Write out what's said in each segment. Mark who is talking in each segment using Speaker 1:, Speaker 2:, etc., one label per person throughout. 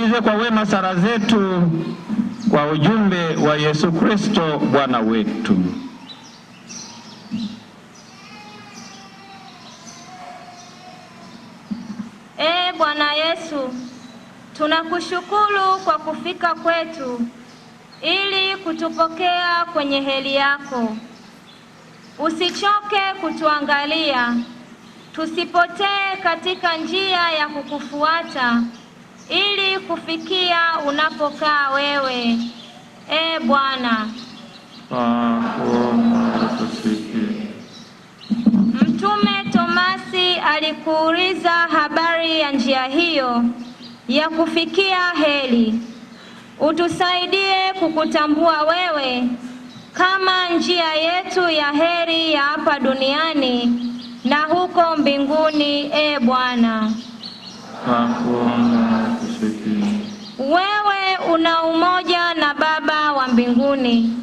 Speaker 1: usikilize kwa wema sala zetu kwa ujumbe wa Yesu Kristo Bwana wetu.
Speaker 2: Bwana Yesu, tunakushukuru kwa kufika kwetu ili kutupokea kwenye heri yako. Usichoke kutuangalia, tusipotee katika njia ya kukufuata ili kufikia unapokaa wewe. Bwana, Mtume Tomasi alikuuliza habari ya njia hiyo ya kufikia heri. Utusaidie kukutambua wewe kama njia yetu ya heri ya hapa duniani na huko mbinguni. Bwana, wewe una umoja na Baba wa mbinguni.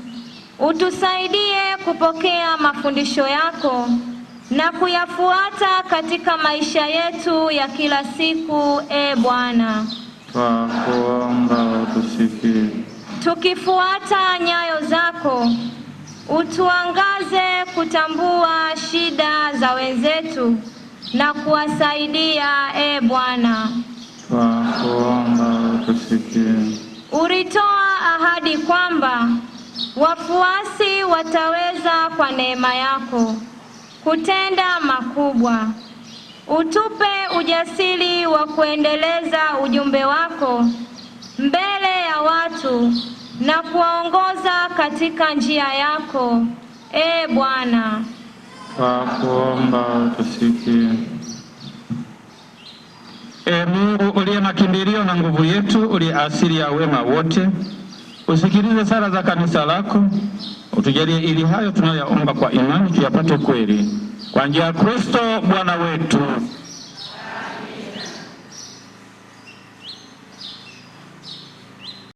Speaker 2: Utusaidie kupokea mafundisho yako na kuyafuata katika maisha yetu ya kila siku. Bwana,
Speaker 1: twakuomba utusikie.
Speaker 2: Tukifuata nyayo zako, utuangaze kutambua shida za wenzetu na kuwasaidia. Bwana,
Speaker 1: twakuomba utusikie.
Speaker 2: Ulitoa ahadi kwamba wafuasi wataweza kwa neema yako kutenda makubwa. Utupe ujasiri wa kuendeleza ujumbe wako mbele ya watu na kuwaongoza katika njia yako. Bwana,
Speaker 1: twakuomba utusikie. Mungu uliye makimbilio na nguvu yetu, uliye asili ya wema wote, usikilize sala za kanisa lako, utujalie ili hayo tunayoomba kwa imani tuyapate kweli, kwa njia ya Kristo Bwana wetu.